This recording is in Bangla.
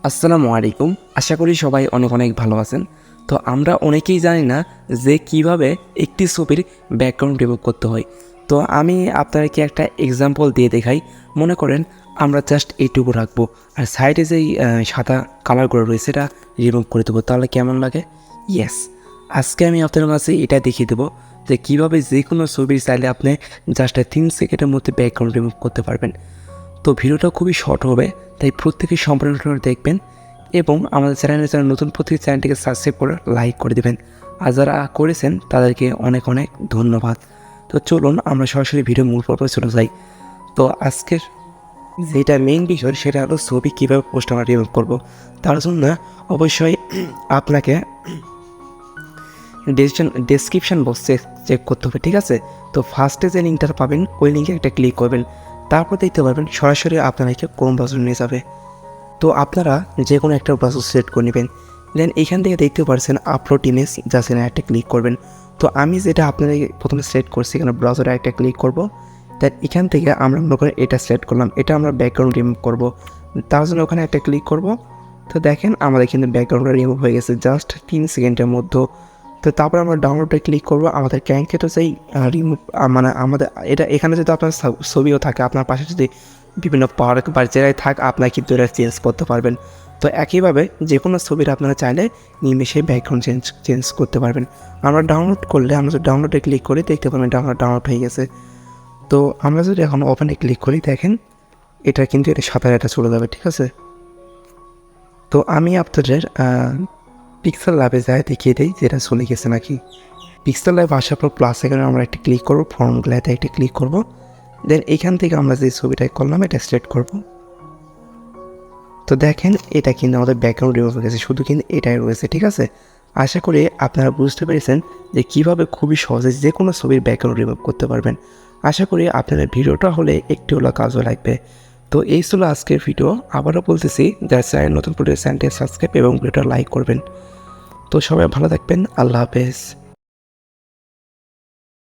আসসালামু আলাইকুম। আশা করি সবাই অনেক অনেক ভালো আছেন। তো আমরা অনেকেই জানি না যে কিভাবে একটি ছবির ব্যাকগ্রাউন্ড রিমুভ করতে হয়। তো আমি আপনাদেরকে একটা এক্সাম্পল দিয়ে দেখাই। মনে করেন আমরা জাস্ট এইটুকু রাখবো আর সাইডে যেই সাদা কালারগুলো রয়েছে এটা রিমুভ করে দেবো, তাহলে কেমন লাগে? ইয়েস, আজকে আমি আপনাদের কাছে এটা দেখিয়ে দেবো যে কীভাবে যে কোনো ছবির চাইলে আপনি জাস্ট 3 সেকেন্ডের মধ্যে ব্যাকগ্রাউন্ড রিমুভ করতে পারবেন। তো ভিডিওটা খুবই শর্ট হবে, তাই প্রত্যেকেই সম্পূর্ণ দেখবেন এবং আমাদের চ্যানেলে যারা নতুন প্রত্যেক চ্যানেলটিকে সাবস্ক্রাইব করে লাইক করে দেবেন। আর যারা করেছেন তাদেরকে অনেক অনেক ধন্যবাদ। তো চলুন আমরা সরাসরি ভিডিও মূল পর্বে চলে যাই। তো আজকের যেটা মেইন বিষয় সেটা হলো ছবি কীভাবে পোস্ট আমরা রিমুভ করবো। তার জন্য অবশ্যই আপনাকে ডেসক্রিপশান বক্সে চেক করতে হবে, ঠিক আছে? তো ফার্স্টে যে লিঙ্কটা পাবেন ওই লিঙ্কে একটা ক্লিক করবেন, তারপর দেখতে পারবেন সরাসরি আপনাদেরকে কোন ব্রাউজার নিয়ে যাবে। তো আপনারা যে কোনো একটা ব্রাউজার সিলেক্ট করে নেবেন। দেন এখান থেকে দেখতে পাচ্ছেন আপলোড ইমেজ, জাস্ট একটা ক্লিক করবেন। তো আমি যেটা আপনাদের প্রথমে সিলেক্ট করছি এখানে ব্রাউজারে একটা ক্লিক করব। দেন এখান থেকে আমরা মনে করেন এটা সিলেক্ট করলাম, এটা আমরা ব্যাকগ্রাউন্ড রিমুভ করব। তার জন্য ওখানে একটা ক্লিক করব। তো দেখেন আমাদের কিন্তু ব্যাকগ্রাউন্ডটা রিমুভ হয়ে গেছে জাস্ট 3 সেকেন্ডের মধ্যে। তো তারপর আমরা ডাউনলোডে ক্লিক করবো। আমাদের ক্যাঙ্কে তো সেই রিমুভ মানে আমাদের এটা এখানে যদি আপনার ছবিও থাকে, আপনার পাশে যদি বিভিন্ন পার্ক বা জায়গায় থাক, আপনারা কিন্তু এটা চেঞ্জ করতে পারবেন। তো একইভাবে যে কোনো ছবির আপনারা চাইলে নিমেষে ব্যাকগ্রাউন্ড চেঞ্জ করতে পারবেন। আমরা ডাউনলোড করলে আমরা যদি ডাউনলোডে ক্লিক করি দেখতে পাবেন ডাউনলোড হয়ে গেছে। তো আমরা যদি এখন ওপেনে ক্লিক করি দেখেন এটা কিন্তু এটা সাঁতারে এটা চলে যাবে, ঠিক আছে? তো আমি আপনাদের পিক্সেল ল্যাবে যায় দেখিয়ে দিই যেটা চলে গেছে নাকি। পিক্সেল ল্যাব আসার পর প্লাস এখানে আমরা একটা ক্লিক করবো, ফর্মগুলোতে একটা ক্লিক করবো। দেন এখান থেকে আমরা যে ছবিটা করলাম এটা সিলেক্ট করব। তো দেখেন এটা কিন্তু আমাদের ব্যাকগ্রাউন্ড রিমুভ হয়ে গেছে, শুধু কিন্তু এটাই রয়েছে, ঠিক আছে? আশা করি আপনারা বুঝতে পেরেছেন যে কীভাবে খুবই সহজে যে কোনো ছবির ব্যাকগ্রাউন্ড রিমুভ করতে পারবেন। আশা করি আপনাদের ভিডিওটা হলে একটু হলেও কাজও লাগবে। তো এই ছিল আজকের ভিডিও। আবারও বলতেছি যারা চ্যানেল নতুন চ্যানেলটি সাবস্ক্রাইব এবং ভিডিওটা লাইক করবেন। তো সবাই ভালো থাকবেন। আল্লাহ হাফেজ।